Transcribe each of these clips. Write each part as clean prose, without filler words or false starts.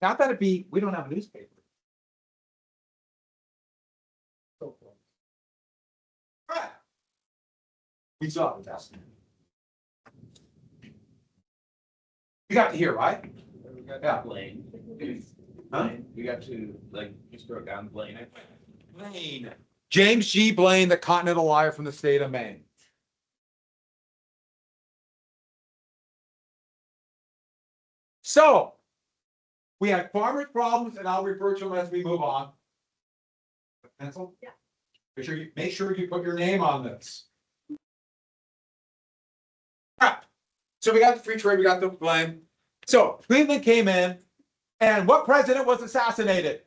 Not that we don't have a newspaper. Right. We saw the test. You got to hear, right? We got Yeah. Blaine. Huh? We got to, like, just broke down Blaine. Blaine. James G. Blaine, the Continental Liar from the state of Maine. So, we had farmers' problems, and I'll refer to them as we move on. Pencil? Yeah. Make sure you put your name on this. All right. So we got the free trade, we got the blame. So Cleveland came in, and what president was assassinated?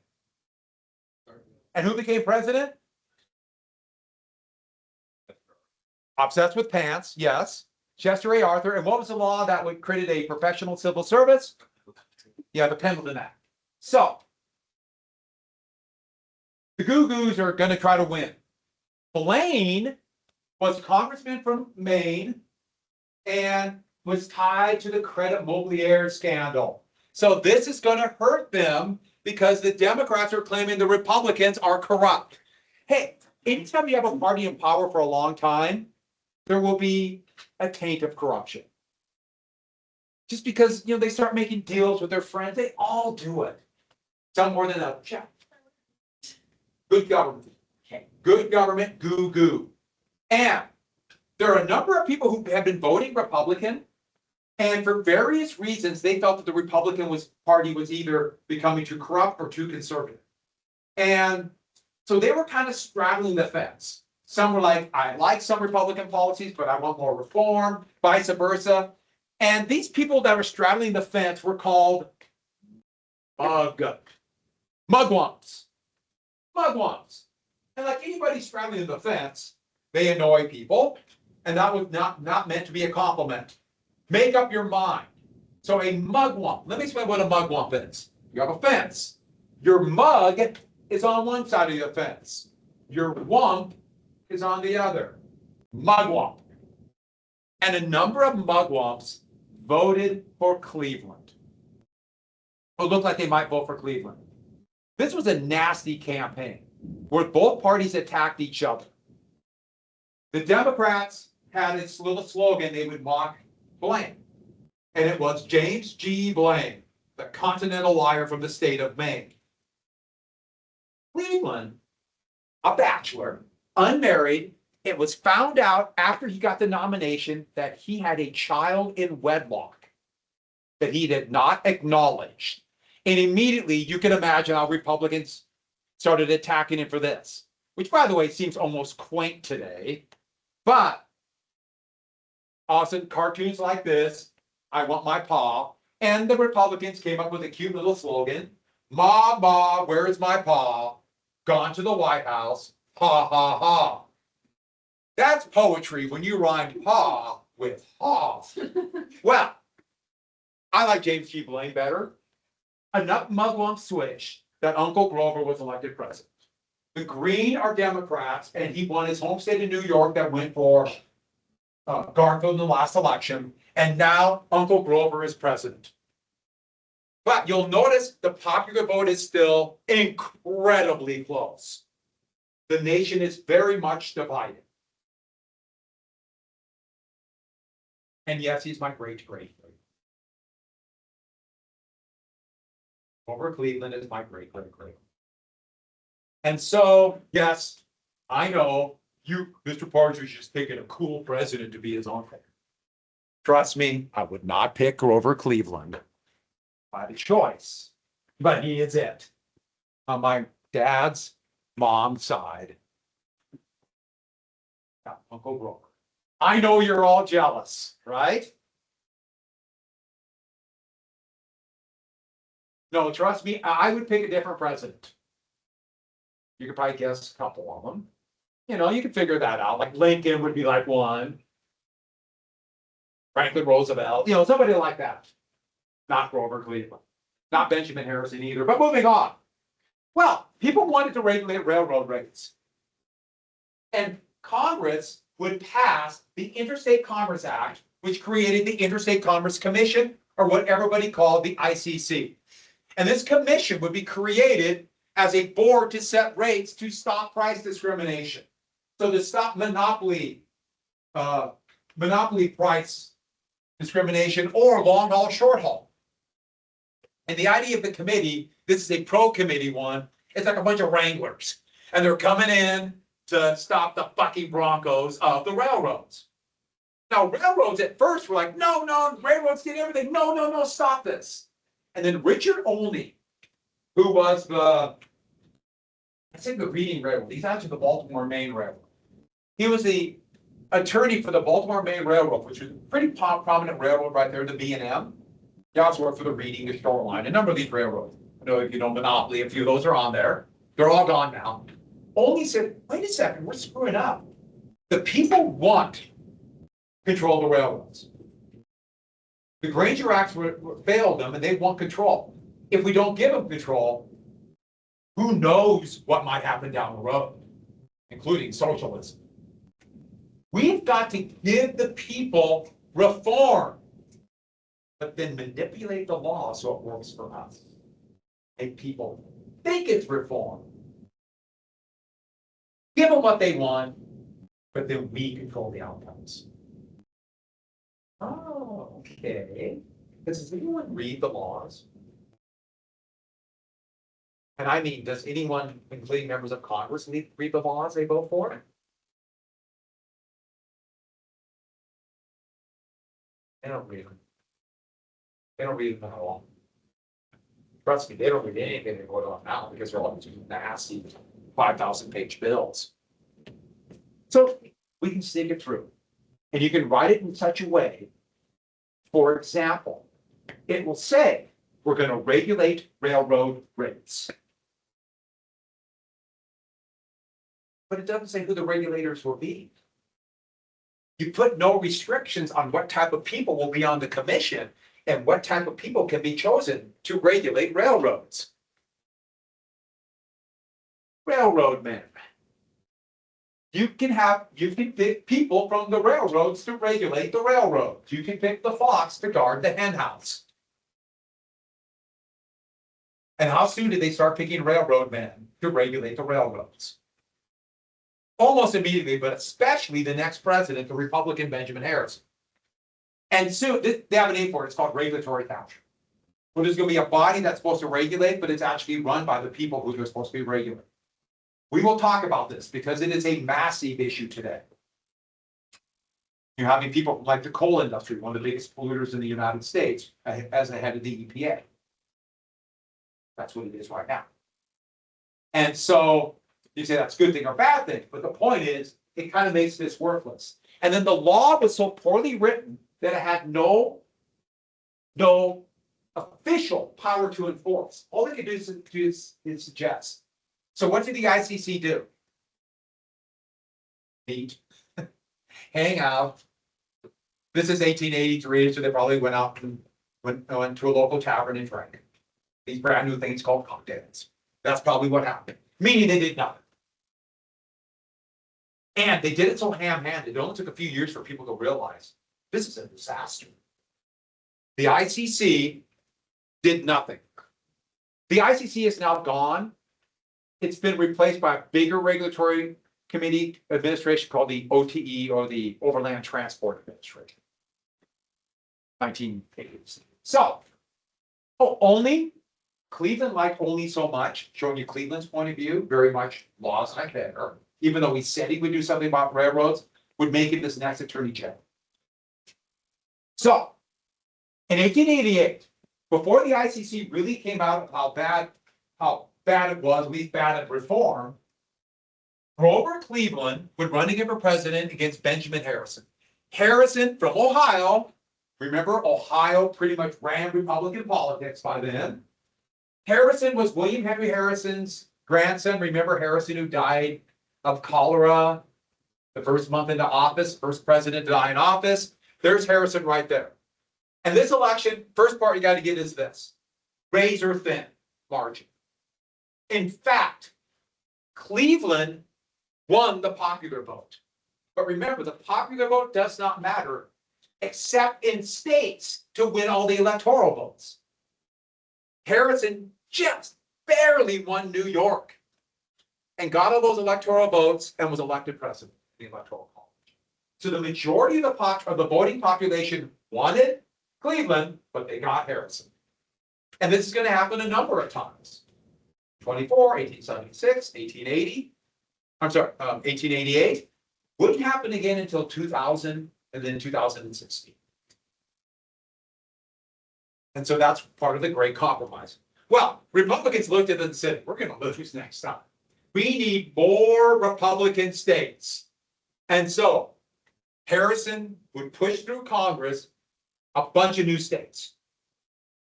And who became president? Obsessed with pants, yes. Chester A. Arthur. And what was the law that would create a professional civil service? Yeah, the Pendleton Act. So the Goo-Goos are going to try to win. Blaine was congressman from Maine and was tied to the Credit Mobilier scandal. So this is going to hurt them because the Democrats are claiming the Republicans are corrupt. Hey, anytime you have a party in power for a long time, there will be a taint of corruption. Just because, they start making deals with their friends, they all do it. Some more than others. Yeah. Good government. Good government, goo. And there are a number of people who have been voting Republican, and for various reasons, they felt that the Republican Party was either becoming too corrupt or too conservative. And so they were kind of straddling the fence. Some were like, I like some Republican policies, but I want more reform, vice versa. And these people that were straddling the fence were called mugwumps. Mugwumps. And like anybody straddling the fence, they annoy people. And that was not meant to be a compliment. Make up your mind. So a mugwump. Let me explain what a mugwump is. You have a fence. Your mug is on one side of the fence. Your wump is on the other. Mugwump. And a number of mugwumps voted for Cleveland. It looked like they might vote for Cleveland. This was a nasty campaign where both parties attacked each other. The Democrats had its little slogan, they would mock Blaine. And it was James G. Blaine, the Continental Liar from the state of Maine. Cleveland, a bachelor, unmarried, it was found out after he got the nomination that he had a child in wedlock that he did not acknowledge. And immediately you can imagine how Republicans started attacking him for this, which by the way seems almost quaint today. But often cartoons like this, I want my paw, and the Republicans came up with a cute little slogan, Ma, Ma, where is my paw? Gone to the White House, ha, ha, ha. That's poetry when you rhyme paw with ha. Well, I like James G. Blaine better. Enough mugwumps switched that Uncle Grover was elected president. The Green are Democrats, and he won his home state of New York that went for Garfield in the last election, and now Uncle Grover is president. But you'll notice the popular vote is still incredibly close. The nation is very much divided. And yes, he's my great. Grover Cleveland is my great. And so, yes, I know you, Mr. Partridge, is picking a cool president to be his uncle. Trust me, I would not pick Grover Cleveland by the choice, but he is it. On my dad's mom's side, Uncle Grover. I know you're all jealous, right? No, trust me, I would pick a different president. You could probably guess a couple of them. You can figure that out. Like Lincoln would be like one. Franklin Roosevelt, somebody like that. Not Grover Cleveland. Not Benjamin Harrison either. But moving on. Well, people wanted to regulate railroad rates. And Congress would pass the Interstate Commerce Act, which created the Interstate Commerce Commission, or what everybody called the ICC. And this commission would be created as a board to set rates to stop price discrimination. So to stop monopoly price discrimination or long haul, short haul. And the idea of the committee, this is a pro committee one, it's like a bunch of wranglers. And they're coming in to stop the fucking Broncos of the railroads. Now, railroads at first were like, no, railroads did everything. No, stop this. And then Richard Olney, who was the Reading Railroad. He's actually the Baltimore Main Railroad. He was the attorney for the Baltimore Main Railroad, which was a pretty prominent railroad right there, the B&M. He also worked for the Reading, the Shoreline, a number of these railroads. I know if you know Monopoly, a few of those are on there. They're all gone now. Olney said, wait a second, we're screwing up. The people want control of the railroads. The Granger Acts failed them and they want control. If we don't give them control, who knows what might happen down the road, including socialism. We've got to give the people reform, but then manipulate the law so it works for us. Make people think it's reform. Give them what they want, but then we control the outcomes. Oh, okay. Does anyone read the laws? And I mean, does anyone, including members of Congress, read the laws they vote for? They don't read them. They don't read them at all. Trust me, they don't read anything they vote on now because they're all these nasty 5,000-page bills. So we can stick it through. And you can write it in such a way, for example, it will say, we're going to regulate railroad rates. But it doesn't say who the regulators will be. You put no restrictions on what type of people will be on the commission and what type of people can be chosen to regulate railroads. Railroad men. You can pick people from the railroads to regulate the railroads. You can pick the fox to guard the hen house. And how soon did they start picking railroad men to regulate the railroads? Almost immediately, but especially the next president, the Republican Benjamin Harrison. And soon, they have a name for it, it's called regulatory capture. Well, there's going to be a body that's supposed to regulate, but it's actually run by the people who are supposed to be regulating. We will talk about this because it is a massive issue today. You're having people like the coal industry, one of the biggest polluters in the United States, as the head of the EPA. That's what it is right now. And so you say that's a good thing or bad thing, but the point is, it kind of makes this worthless. And then the law was so poorly written that it had no official power to enforce. All they could do is suggest. So what did the ICC do? Meet, hang out. This is 1883, so they probably went out and went to a local tavern and drank these brand new things called cocktails. That's probably what happened. Meaning they did nothing. And they did it so ham-handed. It only took a few years for people to realize this is a disaster. The ICC did nothing. The ICC is now gone. It's been replaced by a bigger regulatory committee administration called the OTE, or the Overland Transport Administration. 1980s. So, only Cleveland liked Olney so much, showing you Cleveland's point of view, very much laws like there, even though he said he would do something about railroads, would make him this next attorney general. So, in 1888, before the ICC really came out of how bad it was, at least bad at reform, Grover Cleveland would run again for president against Benjamin Harrison. Harrison from Ohio, remember Ohio pretty much ran Republican politics by then. Harrison was William Henry Harrison's grandson. Remember Harrison, who died of cholera the first month into office, first president to die in office. There's Harrison right there. And this election, first part you got to get is this: razor thin margin. In fact, Cleveland won the popular vote. But remember, the popular vote does not matter except in states to win all the electoral votes. Harrison just barely won New York and got all those electoral votes and was elected president in the Electoral College. So the majority of the voting population wanted Cleveland, but they got Harrison. And this is going to happen a number of times. 24, 1876, 1880. I'm sorry, 1888. Wouldn't happen again until 2000 and then 2016. And so that's part of the Great Compromise. Well, Republicans looked at it and said, we're going to lose next time. We need more Republican states. And so Harrison would push through Congress a bunch of new states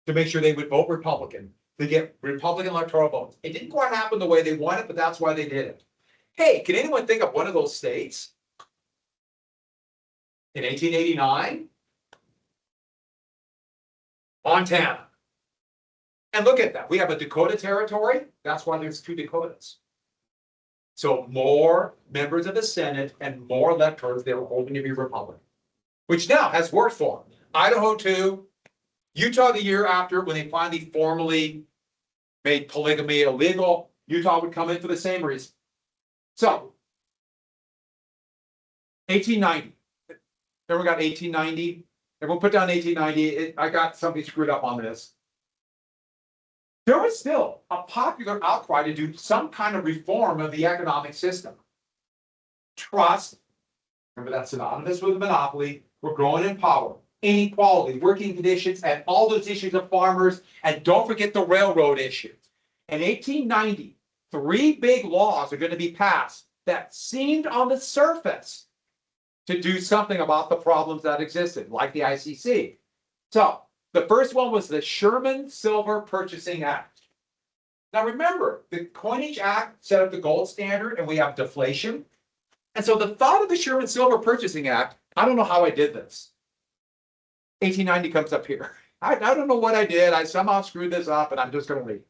to make sure they would vote Republican, to get Republican electoral votes. It didn't quite happen the way they wanted, but that's why they did it. Hey, can anyone think of one of those states? In 1889, Montana. And look at that. We have a Dakota territory. That's why there's 2 Dakotas. So more members of the Senate and more electors they were hoping to be Republican, which now has worked for them. Idaho 2, Utah the year after, when they finally formally made polygamy illegal, Utah would come in for the same reason. So 1890. Everyone got 1890? Everyone put down 1890. I got something screwed up on this. There was still a popular outcry to do some kind of reform of the economic system. Trust, remember that's synonymous with monopoly, we're growing in power, inequality, working conditions, and all those issues of farmers, and don't forget the railroad issue. In 1890, 3 big laws are going to be passed that seemed on the surface to do something about the problems that existed, like the ICC. So, the first one was the Sherman Silver Purchasing Act. Now remember, the Coinage Act set up the gold standard and we have deflation. And so the thought of the Sherman Silver Purchasing Act, I don't know how I did this. 1890 comes up here. I don't know what I did. I somehow screwed this up and I'm just going to read.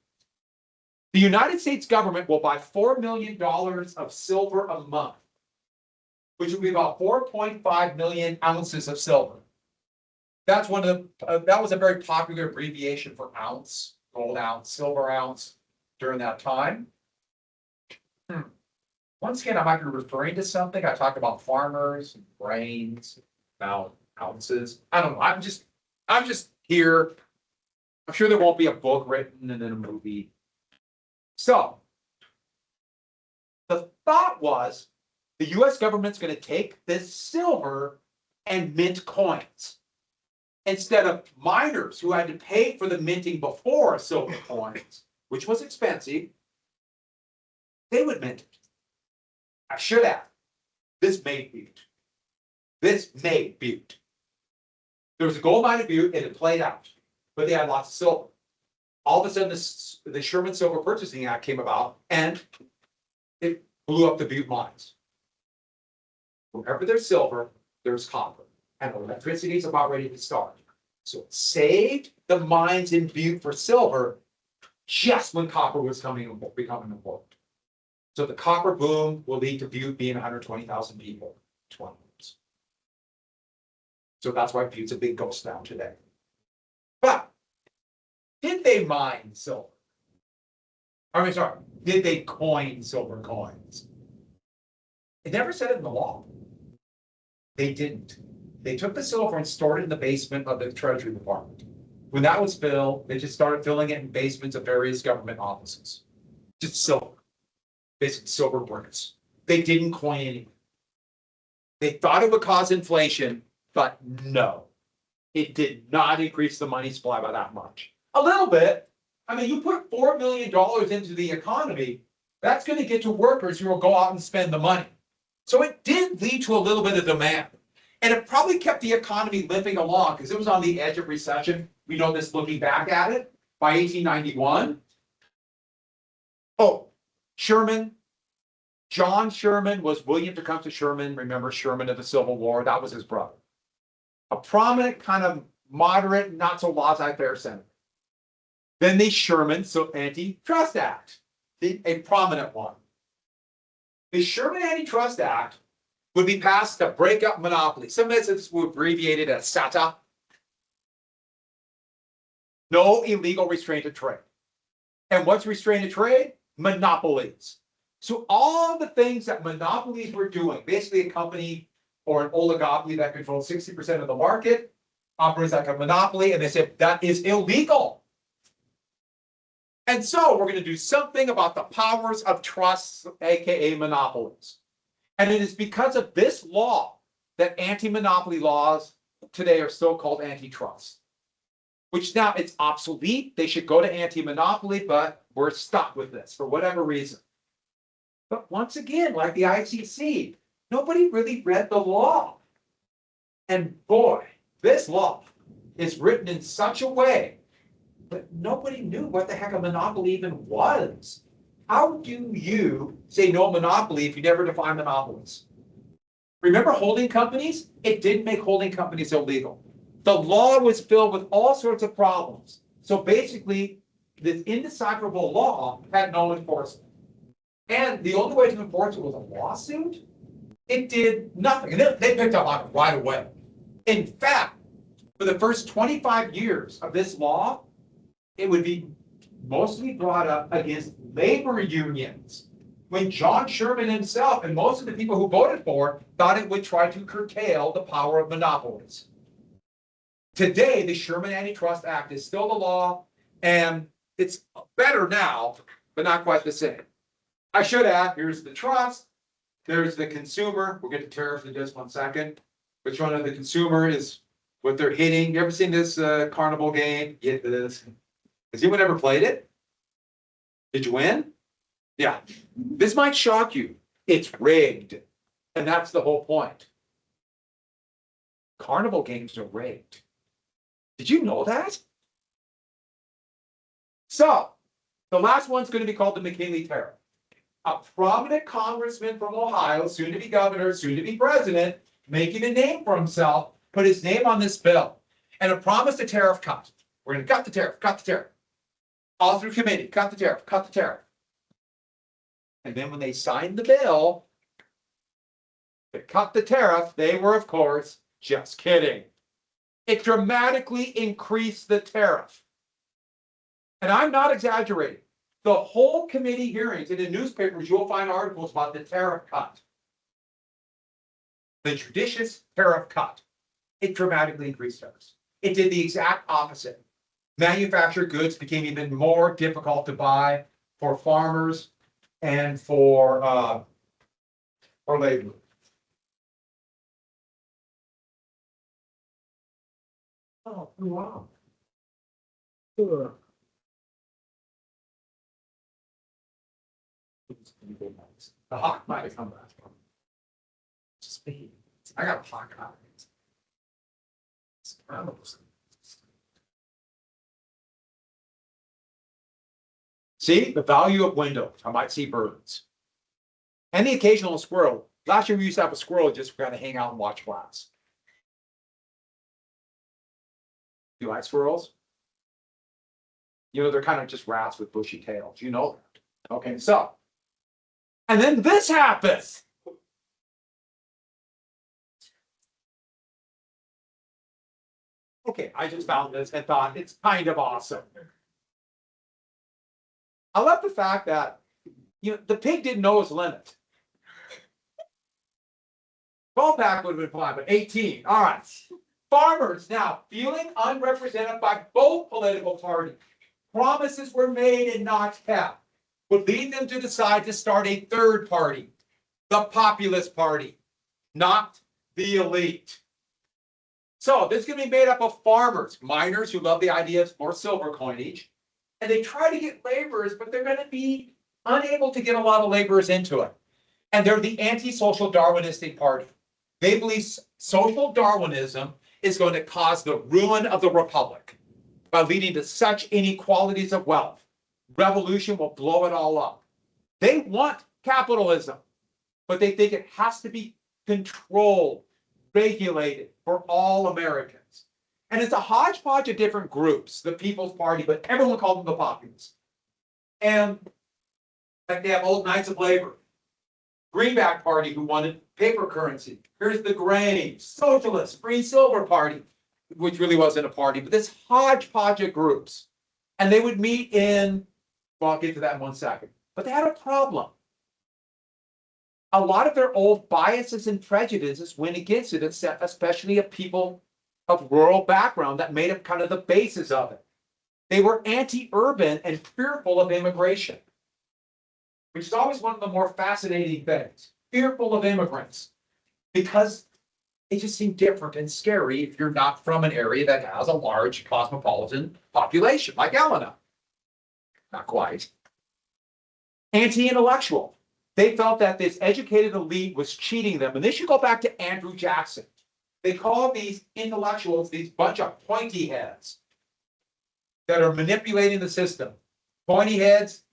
The United States government will buy $4 million of silver a month, which will be about 4.5 million ounces of silver. That's one of the, that was a very popular abbreviation for ounce, gold ounce, silver ounce during that time. Once again, I might be referring to something. I talked about farmers, grains, about ounces. I don't know. I'm just here. I'm sure there won't be a book written and then a movie. So the thought was the US government's going to take this silver and mint coins. Instead of miners who had to pay for the minting before silver coins, which was expensive, they would mint it. I should have. This made Butte. This made Butte. There was a gold mine at Butte and it played out, but they had lots of silver. All of a sudden, the Sherman Silver Purchasing Act came about and it blew up the Butte mines. Wherever there's silver, there's copper. And electricity is about ready to start. So it saved the mines in Butte for silver just when copper was becoming important. So the copper boom will lead to Butte being 120,000 people in 20 years. So that's why Butte's a big ghost town today. But did they mine silver? I mean, sorry, did they coin silver coins? It never said it in the law. They didn't. They took the silver and stored it in the basement of the Treasury Department. When that was filled, they just started filling it in basements of various government offices. Just silver. Basically silver bricks. They didn't coin anything. They thought it would cause inflation, but no. It did not increase the money supply by that much. A little bit. I mean, you put $4 million into the economy, that's going to get to workers who will go out and spend the money. So it did lead to a little bit of demand. And it probably kept the economy limping along because it was on the edge of recession. We know this looking back at it by 1891. Oh, Sherman. John Sherman was William Tecumseh Sherman. Remember Sherman of the Civil War? That was his brother. A prominent, kind of moderate, not so laissez-faire senator. Then the Sherman Antitrust Act, a prominent one. The Sherman Antitrust Act would be passed to break up monopoly. Some of this will abbreviate it as SATA. No illegal restraint of trade. And what's restraint of trade? Monopolies. So all the things that monopolies were doing, basically a company or an oligopoly that controls 60% of the market, operates like a monopoly, and they said that is illegal. And so we're going to do something about the powers of trusts, aka monopolies. And it is because of this law that anti-monopoly laws today are still called antitrust, which now it's obsolete. They should go to anti-monopoly, but we're stuck with this for whatever reason. But once again, like the ICC, nobody really read the law. And boy, this law is written in such a way that nobody knew what the heck a monopoly even was. How do you say no monopoly if you never define monopolies? Remember holding companies? It didn't make holding companies illegal. The law was filled with all sorts of problems. So basically, this indecipherable law had no enforcement. And the only way to enforce it was a lawsuit. It did nothing. And they picked up on it right away. In fact, for the first 25 years of this law, it would be mostly brought up against labor unions. When John Sherman himself and most of the people who voted for it thought it would try to curtail the power of monopolies. Today, the Sherman Antitrust Act is still the law, and it's better now, but not quite the same. I should add, here's the trust, there's the consumer. We'll get to tariffs in just 1 second. Which one of the consumer is what they're hitting? You ever seen this carnival game? Get this. Has anyone ever played it? Did you win? Yeah. This might shock you. It's rigged. And that's the whole point. Carnival games are rigged. Did you know that? So, the last one's going to be called the McKinley Tariff. A prominent congressman from Ohio, soon to be governor, soon to be president, making a name for himself, put his name on this bill and promised a tariff cut. We're going to cut the tariff. All through committee, cut the tariff. And then when they signed the bill to cut the tariff, they were, of course, just kidding. It dramatically increased the tariff. And I'm not exaggerating. The whole committee hearings and in newspapers, you'll find articles about the tariff cut. The judicious tariff cut. It dramatically increased tariffs. It did the exact opposite. Manufactured goods became even more difficult to buy for farmers and for labor. Oh, wow. Sure. The hawk might have come back. Just me. I got a hawk eye. See the value of windows. I might see birds. And the occasional squirrel. Last year we used to have a squirrel just kind of hang out and watch glass. You like squirrels? You know, they're kind of just rats with bushy tails. You know that. Okay, so. And then this happens. Okay, I just found this and thought it's kind of awesome. I love the fact that, you know, the pig didn't know his limit. 12-pack would have been fine, but 18. All right. Farmers now feeling unrepresented by both political parties. Promises were made and not kept. Would lead them to decide to start a third party, the populist party, not the elite. So this is going to be made up of farmers, miners who love the idea of more silver coinage, and they try to get laborers, but they're going to be unable to get a lot of laborers into it. And they're the anti-social Darwinistic party. They believe social Darwinism is going to cause the ruin of the republic by leading to such inequalities of wealth. Revolution will blow it all up. They want capitalism, but they think it has to be controlled, regulated for all Americans. And it's a hodgepodge of different groups, the People's Party, but everyone called them the populists. And like they have old Knights of Labor, Greenback Party who wanted paper currency. Here's the Grain, Socialist, Free Silver Party. which really wasn't a party, but this hodgepodge of groups. And they would meet in, well, I'll get to that in 1 second. But they had a problem. A lot of their old biases and prejudices went against it, especially of people of rural background that made up kind of the basis of it. They were anti-urban and fearful of immigration, which is always one of the more fascinating things. Fearful of immigrants, because it just seemed different and scary if you're not from an area that has a large cosmopolitan population, like Helena. Not quite. Anti-intellectual. They felt that this educated elite was cheating them. And this should go back to Andrew Jackson. They call these intellectuals these bunch of pointy heads that are manipulating the system. Pointy heads,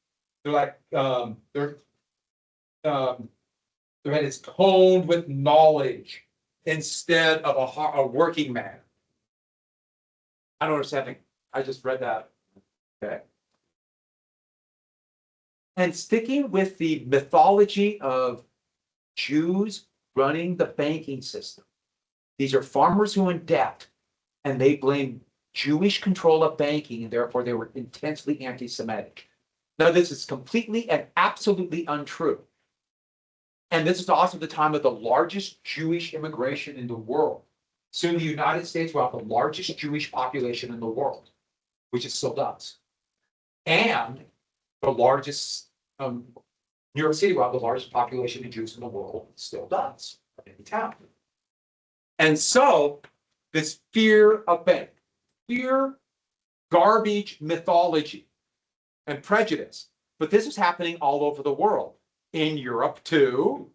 they're like, their head is toned with knowledge instead of a working man. I don't understand. I just read that. Okay. And sticking with the mythology of Jews running the banking system, these are farmers who are in debt, and they blame Jewish control of banking, and therefore they were intensely anti-Semitic. Now, this is completely and absolutely untrue. And this is also the time of the largest Jewish immigration in the world. Soon the United States will have the largest Jewish population in the world, which it still does. And the largest, New York City will have the largest population of Jews in the world, still does, any town. And so this fear of bank, fear, garbage mythology, and prejudice. But this is happening all over the world. In Europe too.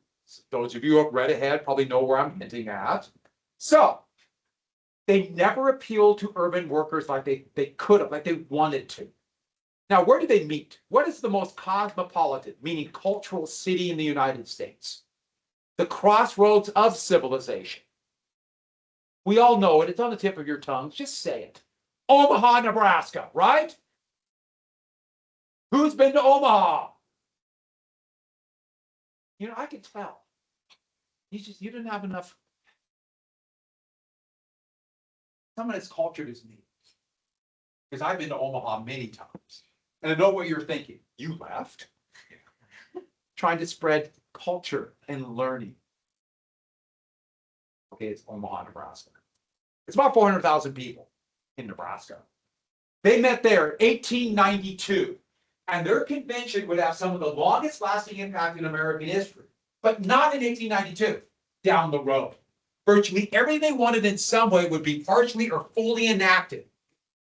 Those of you who have read ahead probably know where I'm hinting at. So they never appealed to urban workers like they could have, like they wanted to. Now, where do they meet? What is the most cosmopolitan, meaning cultural city in the United States? The crossroads of civilization. We all know it. It's on the tip of your tongues. Just say it. Omaha, Nebraska, right? Who's been to Omaha? You know, I can tell. You didn't have enough. Someone as cultured as me. Because I've been to Omaha many times. And I know what you're thinking. You left? Trying to spread culture and learning. Okay, it's Omaha, Nebraska. It's about 400,000 people in Nebraska. They met there in 1892. And their convention would have some of the longest lasting impact in American history, but not in 1892, down the road. Virtually everything they wanted in some way would be partially or fully enacted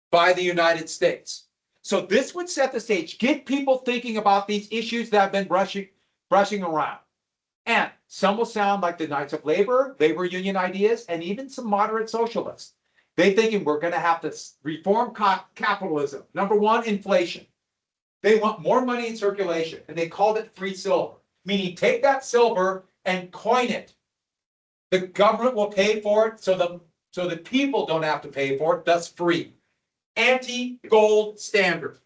by the United States. So this would set the stage, get people thinking about these issues that have been brushing around. And some will sound like the Knights of Labor Union ideas, and even some moderate socialists. They're thinking we're going to have to reform capitalism. Number one, inflation. They want more money in circulation, and they called it free silver, meaning take that silver and coin it. The government will pay for it, so the people don't have to pay for it. That's free. Anti-gold standard.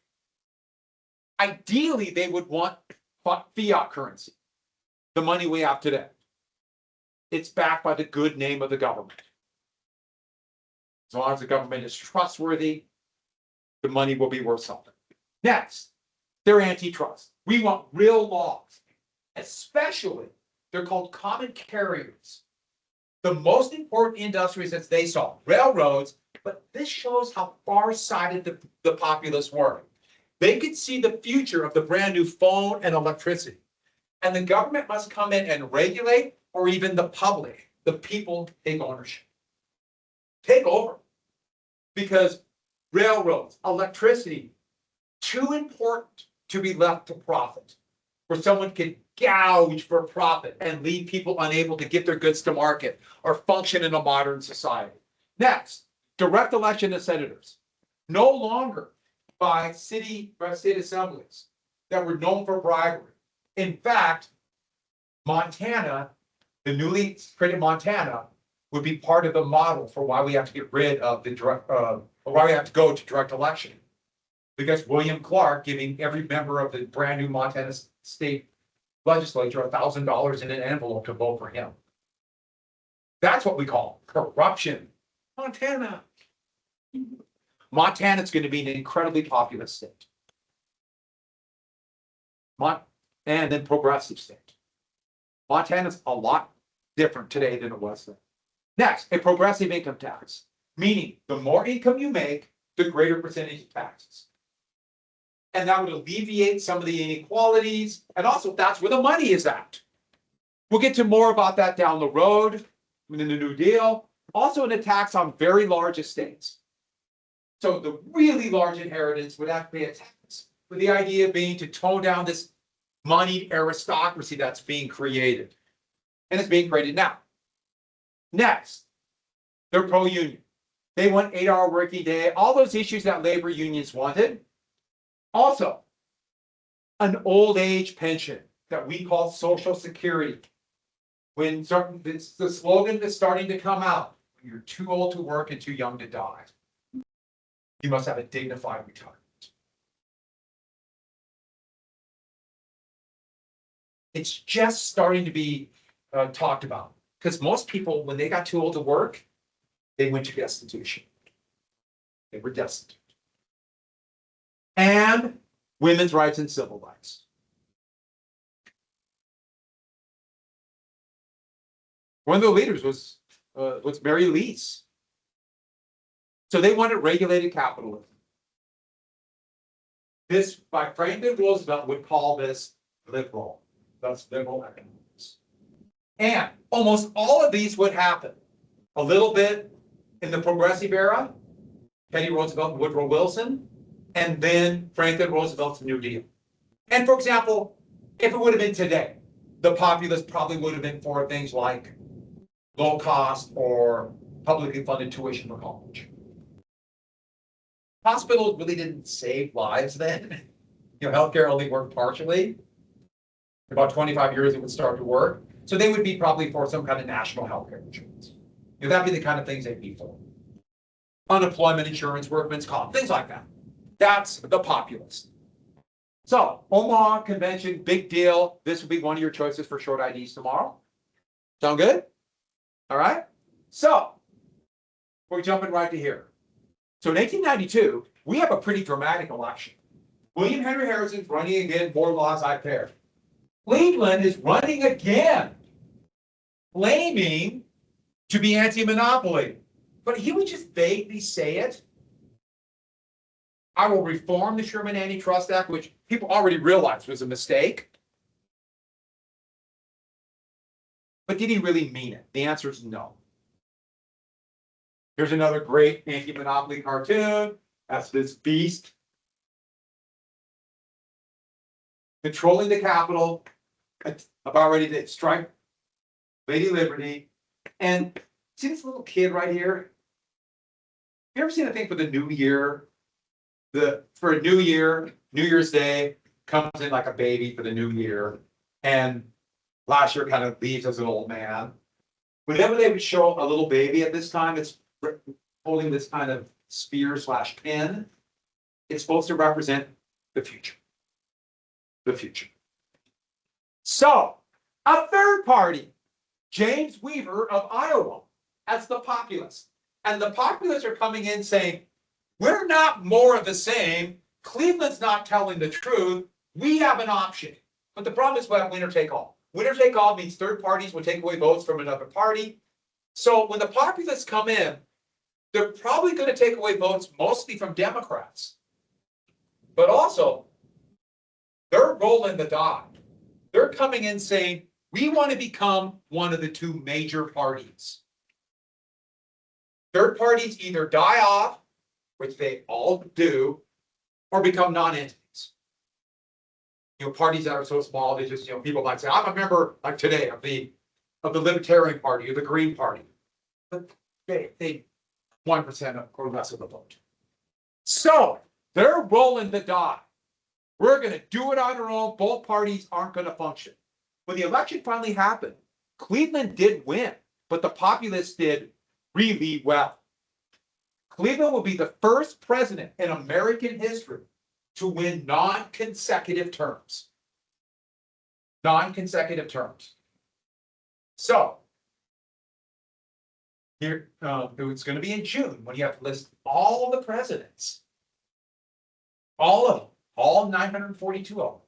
Ideally, they would want fiat currency, the money we have today. It's backed by the good name of the government. As long as the government is trustworthy, the money will be worth something. Next. They're antitrust. We want real laws, especially they're called common carriers. The most important industries that they saw, railroads, but this shows how far-sighted the populace were. They could see the future of the brand new phone and electricity. And the government must come in and regulate, or even the public, the people take ownership. Take over. Because railroads, electricity, too important to be left to profit, where someone can gouge for profit and leave people unable to get their goods to market or function in a modern society. Next, direct election of senators. No longer by state assemblies that were known for bribery. In fact, Montana, the newly created Montana, would be part of the model for why we have to get rid of the why we have to go to direct election. Because William Clark giving every member of the brand new Montana state legislature $1,000 in an envelope to vote for him. That's what we call corruption. Montana, Montana's going to be an incredibly populous state. And then progressive state. Montana's a lot different today than it was then. Next, a progressive income tax, meaning the more income you make, the greater percentage of taxes. And that would alleviate some of the inequalities, and also that's where the money is at. We'll get to more about that down the road in the New Deal. Also a tax on very large estates. So the really large inheritance would have to pay a tax, with the idea being to tone down this moneyed aristocracy that's being created. And it's being created now. Next, they're pro-union. They want 8-hour working day, all those issues that labor unions wanted. Also, an old age pension that we call Social Security. When the slogan is starting to come out, you're too old to work and too young to die. You must have a dignified retirement. It's just starting to be talked about, because most people, when they got too old to work, they went to destitution. They were destitute. And women's rights and civil rights. One of the leaders was Mary Lease. So they wanted regulated capitalism. This, by Franklin Roosevelt, would call this liberal. That's liberal economics. And almost all of these would happen a little bit in the progressive era, Teddy Roosevelt and Woodrow Wilson, and then Franklin Roosevelt's New Deal. And for example, if it would have been today, the populace probably would have been for things like low cost or publicly funded tuition for college. Hospitals really didn't save lives then. Healthcare only worked partially. About 25 years it would start to work. So they would be probably for some kind of national healthcare insurance. That'd be the kind of things they'd be for. Unemployment insurance, workman's comp, things like that. That's the populist. So, Omaha Convention, big deal. This will be one of your choices for short IDs tomorrow. Sound good? All right. So, we're jumping right to here. So in 1892, we have a pretty dramatic election. William Henry Harrison's running again, more laissez-faire. Cleveland is running again, claiming to be anti-monopoly. But he would just vaguely say it. I will reform the Sherman Antitrust Act, which people already realized was a mistake. But did he really mean it? The answer is no. Here's another great anti-monopoly cartoon. That's this beast controlling the Capitol, about ready to strike Lady Liberty. And see this little kid right here? You ever seen a thing for the new year? For a new year, New Year's Day comes in like a baby for the new year. And last year kind of leaves as an old man. Whenever they would show a little baby at this time, it's holding this kind of spear/pin. It's supposed to represent the future. The future. So, a third party, James Weaver of Iowa, as the populist. And the populists are coming in saying, we're not more of the same. Cleveland's not telling the truth. We have an option. But the problem is we have winner take all. Winner take all means third parties will take away votes from another party. So when the populists come in, they're probably going to take away votes mostly from Democrats. But also, they're rolling the die. They're coming in saying, we want to become one of the two major parties. Third parties either die off, which they all do, or become non-entities. Parties that are so small, they just, people might say, I'm a member, like today, of the Libertarian Party or the Green Party. But they 1% or less of the vote. So they're rolling the die. We're going to do it on our own. Both parties aren't going to function. When the election finally happened, Cleveland did win, but the populists did really well. Cleveland will be the first president in American history to win non-consecutive terms. Non-consecutive terms. So, Here, it's gonna be in June, when you have to list all the presidents. All of them, all 942 of them.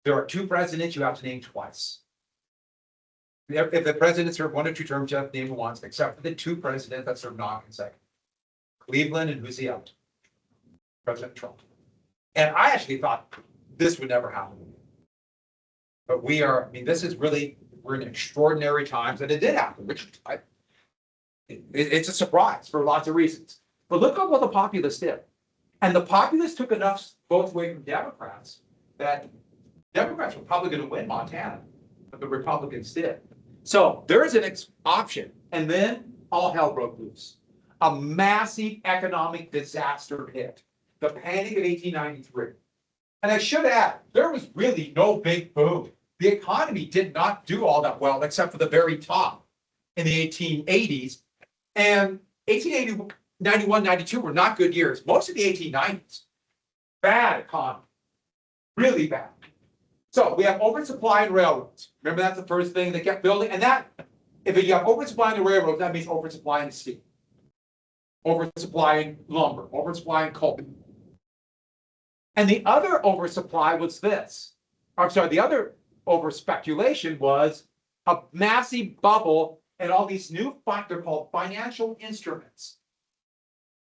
There are two presidents you have to name twice. If the president served 1 or 2 terms, you have to name once, except for the 2 presidents that served non-consecutive. Cleveland and who's the other? President Trump. And I actually thought this would never happen. But this is really, we're in extraordinary times, and it did happen, which it's a surprise for lots of reasons. But look at what the populists did. And the populists took enough votes away from Democrats that Democrats were probably going to win Montana, but the Republicans did. So there is an option, and then all hell broke loose. A massive economic disaster hit, the Panic of 1893. And I should add, there was really no big boom. The economy did not do all that well, except for the very top in the 1880s. And 1880, 91, 92 were not good years. Most of the 1890s, bad economy, really bad. So we have oversupply in railroads. Remember, that's the first thing they kept building. And that, if you have oversupply in the railroads, that means oversupply in steel, oversupply in lumber, oversupply in coal. And the other oversupply was this. I'm sorry, the other over speculation was a massive bubble and all these new, they're called financial instruments.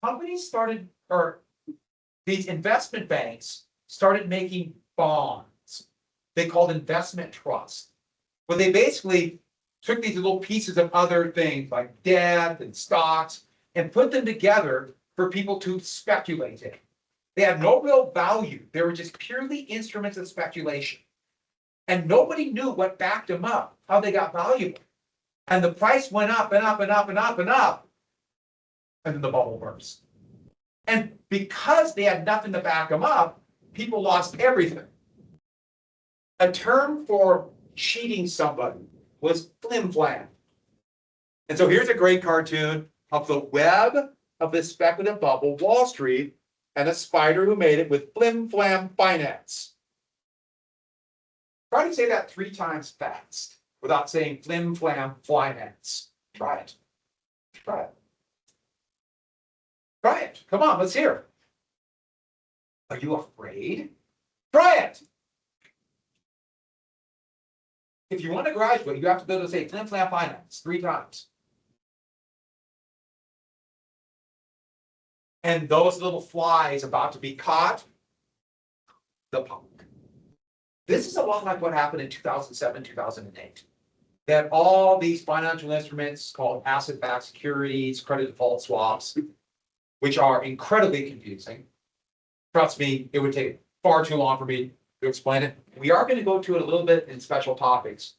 Companies started, or these investment banks started making bonds. They called investment trusts, where they basically took these little pieces of other things like debt and stocks and put them together for people to speculate in. They had no real value. They were just purely instruments of speculation. And nobody knew what backed them up, how they got valuable. And the price went up and up and up and up and up. And then the bubble burst. And because they had nothing to back them up, people lost everything. A term for cheating somebody was flim-flam. And so here's a great cartoon of the web of the speculative bubble, Wall Street, and a spider who made it with flim-flam finance. Try to say that 3 times fast without saying flim-flam finance. Try it. Try it. Try it. Come on, let's hear it. Are you afraid? Try it. If you want to graduate, you have to be able to say flim-flam finance 3 times. And those little flies about to be caught, the public. This is a lot like what happened in 2007, 2008. They had all these financial instruments called asset-backed securities, credit default swaps, which are incredibly confusing. Trust me, it would take far too long for me to explain it. We are going to go to it a little bit in special topics.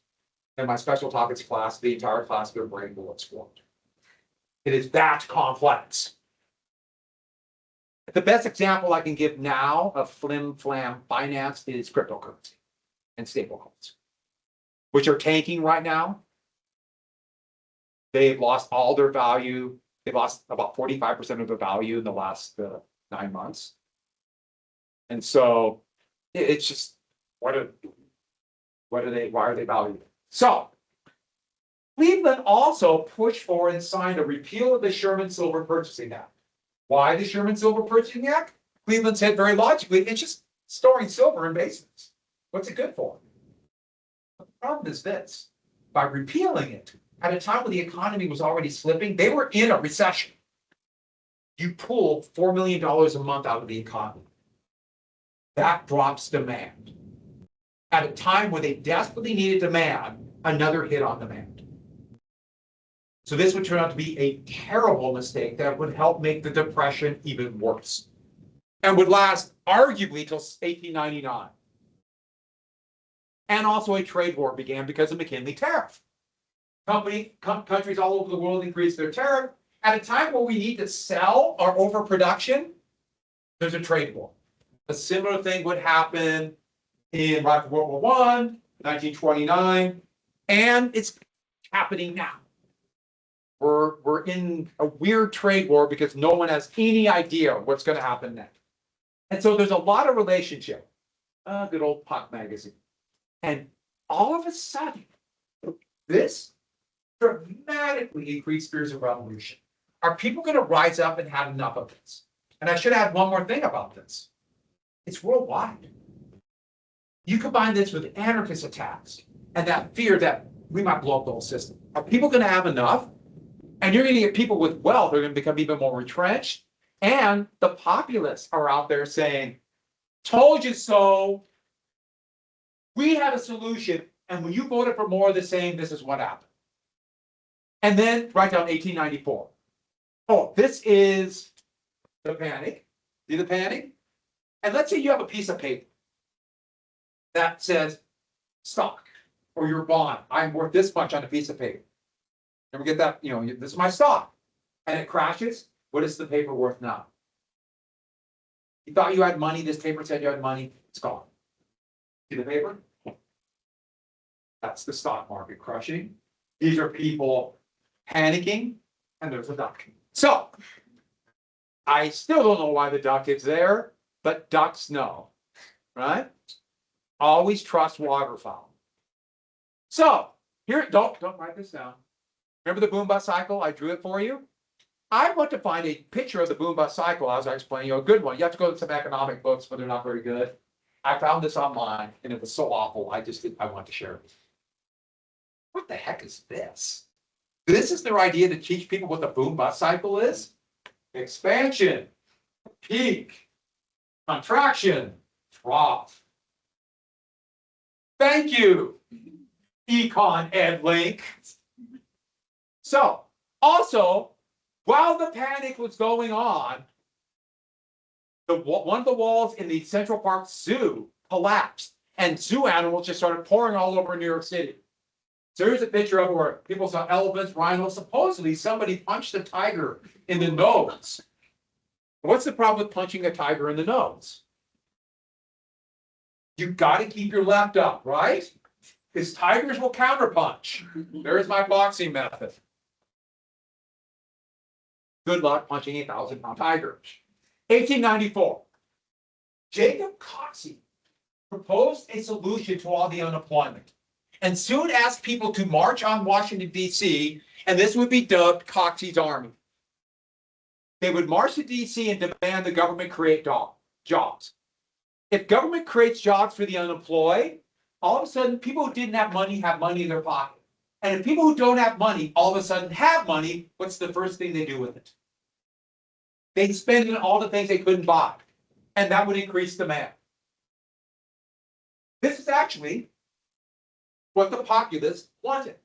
In my special topics class, the entire class will bring bullets for it. It is that complex. The best example I can give now of flim-flam finance is cryptocurrency and stablecoins, which are tanking right now. They've lost all their value. They've lost about 45% of their value in the last 9 months. And so it's just, why are they valued? So Cleveland also pushed for and signed a repeal of the Sherman Silver Purchasing Act. Why the Sherman Silver Purchasing Act? Cleveland said very logically, it's just storing silver in basins. What's it good for? But the problem is this: by repealing it at a time when the economy was already slipping, they were in a recession. You pull $4 million a month out of the economy. That drops demand. At a time where they desperately needed demand, another hit on demand. So this would turn out to be a terrible mistake that would help make the Depression even worse, and would last arguably till 1899. And also a trade war began because of McKinley tariff. Countries all over the world increased their tariff. At a time where we need to sell our overproduction, there's a trade war. A similar thing would happen in right after World War I, 1929, and it's happening now. We're in a weird trade war because no one has any idea what's going to happen next. And so there's a lot of relationship. Good old Puck magazine. And all of a sudden, this dramatically increased fears of revolution. Are people going to rise up and have enough of this? And I should add one more thing about this. It's worldwide. You combine this with anarchist attacks and that fear that we might blow up the whole system. Are people going to have enough? And you're going to get people with wealth who are going to become even more retrenched. And the populists are out there saying, told you so. We have a solution. And when you voted for more of the same, this is what happened. And then write down 1894. Oh, this is the panic. See the panic? And let's say you have a piece of paper that says stock or your bond. I'm worth this much on a piece of paper. Never get that, this is my stock. And it crashes. What is the paper worth now? You thought you had money. This paper said you had money. It's gone. See the paper? That's the stock market crushing. These are people panicking, and there's a duck. So, I still don't know why the duck is there, but ducks know, right? Always trust waterfowl. So, here, don't write this down. Remember the boom bust cycle? I drew it for you. I want to find a picture of the boom bust cycle as I explain you, a good one. You have to go to some economic books, but they're not very good. I found this online, and it was so awful. I want to share it. What the heck is this? This is their idea to teach people what the boom bust cycle is. Expansion, peak, contraction, trough. Thank you, Econ Ed Link. So, also, while the panic was going on, one of the walls in the Central Park Zoo collapsed, and zoo animals just started pouring all over New York City. So here's a picture of where people saw elephants, rhinos. Supposedly somebody punched a tiger in the nose. What's the problem with punching a tiger in the nose? You've got to keep your left up, right? Because tigers will counterpunch. There's my boxing method. Good luck punching a 1,000-pound tiger. 1894. Jacob Coxey proposed a solution to all the unemployment, and soon asked people to march on Washington, D.C., and this would be dubbed Coxey's Army. They would march to D.C. and demand the government create jobs. If government creates jobs for the unemployed, all of a sudden, people who didn't have money in their pocket. And if people who don't have money all of a sudden have money, what's the first thing they do with it? They spend it on all the things they couldn't buy, and that would increase demand. This is actually what the populists wanted.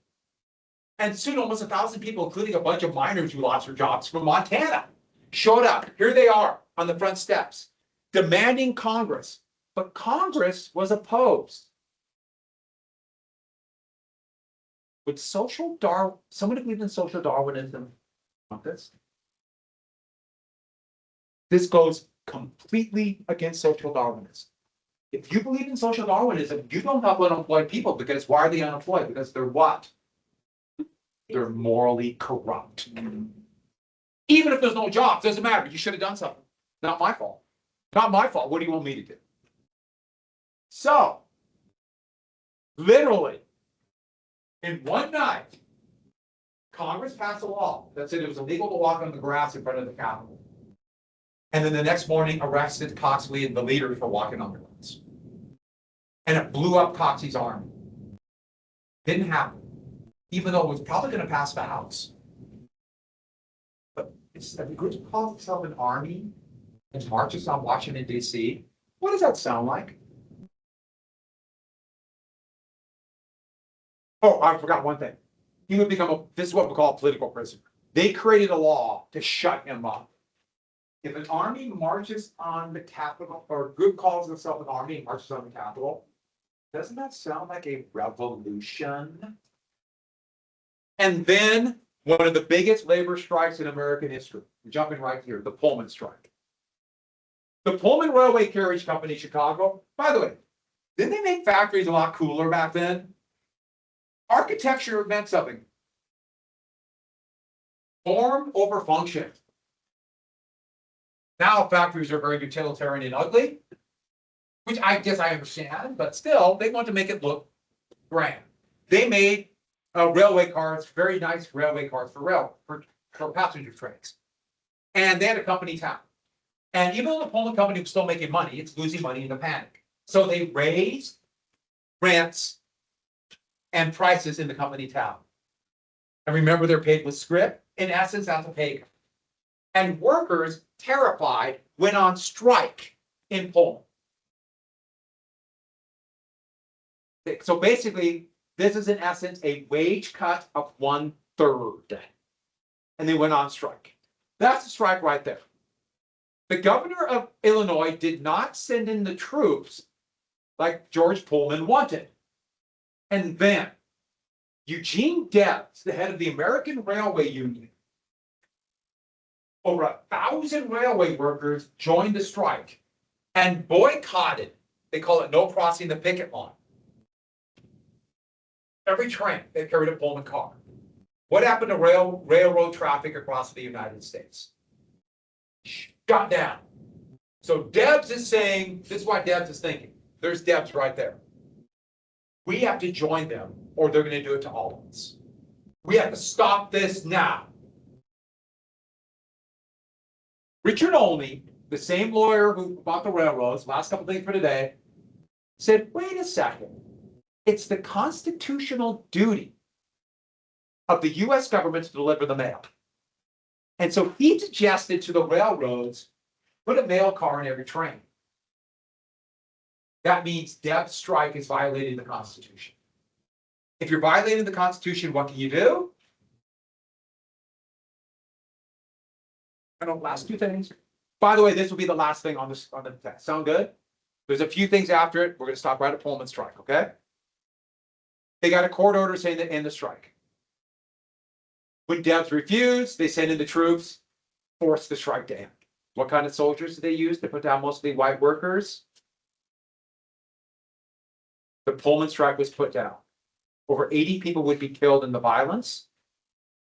And soon almost 1,000 people, including a bunch of miners who lost their jobs from Montana, showed up. Here they are on the front steps, demanding Congress. But Congress was opposed. Would someone who believed in social Darwinism want this? This goes completely against social Darwinism. If you believe in social Darwinism, you don't help unemployed people, because why are they unemployed? Because they're what? They're morally corrupt. Even if there's no jobs, doesn't matter. You should have done something. Not my fault. Not my fault. What do you want me to do? So, literally, in one night, Congress passed a law that said it was illegal to walk on the grass in front of the Capitol. And then the next morning arrested Coxey and the leaders for walking on the grass. And it blew up Coxey's army. Didn't happen, even though it was probably going to pass the House. But it's a group that calls itself an army and marches on Washington, D.C. What does that sound like? Oh, I forgot one thing. He would become this is what we call a political prisoner. They created a law to shut him up. If an army marches on the Capitol, or a group calls itself an army and marches on the Capitol, doesn't that sound like a revolution? And then one of the biggest labor strikes in American history. We're jumping right here, the Pullman strike. The Pullman Railway Carriage Company, Chicago. By the way, didn't they make factories a lot cooler back then? Architecture meant something. Form over function. Now factories are very utilitarian and ugly, which I guess I understand, but still, they want to make it look grand. They made railway cars, very nice railway cars for passenger trains. And they had a company town. And even though the Pullman company was still making money, it's losing money in the panic. So they raised rents and prices in the company town. And remember, they're paid with scrip. In essence, that's a pay cut. And workers, terrified, went on strike in Pullman. So basically, this is in essence a wage cut of 1/3. And they went on strike. That's a strike right there. The governor of Illinois did not send in the troops like George Pullman wanted. And then Eugene Debs, the head of the American Railway Union, over 1,000 railway workers joined the strike and boycotted, they call it no crossing the picket line, every train that carried a Pullman car. What happened to railroad traffic across the United States? Shut down. So Debs is saying, this is what Debs is thinking. There's Debs right there. We have to join them or they're going to do it to all of us. We have to stop this now. Richard Olney, the same lawyer who bought the railroads, last couple things for today, said, wait a second. It's the constitutional duty of the US government to deliver the mail. And so he suggested to the railroads, put a mail car in every train. That means Debs' strike is violating the Constitution. If you're violating the Constitution, what can you do? Last two things. By the way, this will be the last thing on the test. Sound good? There's a few things after it. We're going to stop right at Pullman strike, okay? They got a court order saying to end the strike. When Debs refused, they sent in the troops, forced the strike to end. What kind of soldiers did they use to put down mostly white workers? The Pullman strike was put down. Over 80 people would be killed in the violence.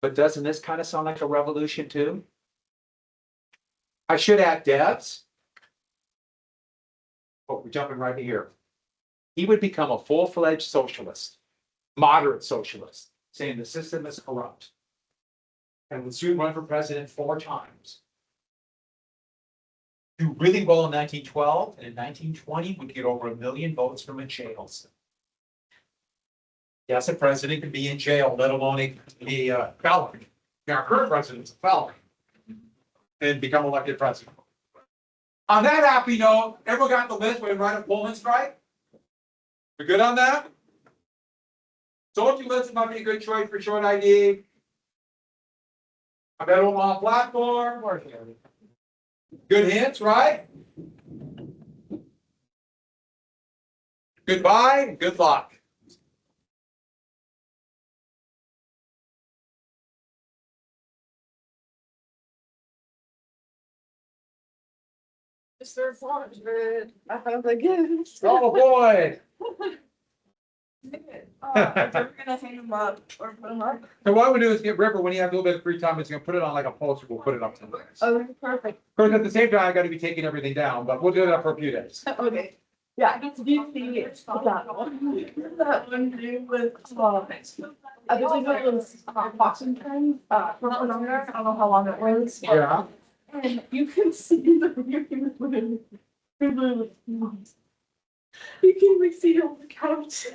But doesn't this kind of sound like a revolution too? I should add Debs. Oh, we're jumping right here. He would become a full-fledged socialist, moderate socialist, saying the system is corrupt. And would soon run for president 4 times. Do really well in 1912, and in 1920 would get over 1 million votes from a jail. Yes, a president can be in jail, let alone be a felon. Our current president's a felon. And become elected president. On that happy note, everyone got the list when we write a Pullman strike? We're good on that? Socialism might be a good choice for short ID. I bet Omaha platform. Good hints, right? Goodbye and good luck. Mr. 400, I have a gift. Oh boy. We're gonna hang them up or put them up. So what we do is get River, when you have a little bit of free time, is gonna put it on like a poster, we'll put it up somewhere. Oh, perfect. Of course, at the same time, I gotta be taking everything down, but we'll do that for a few days. Okay. Yeah, do you see that one? That one dude with, I believe it was, boxing trend, from Phenomenon. I don't know how long it was. Yeah. And you can see the video he was putting. You can like see it on the couch.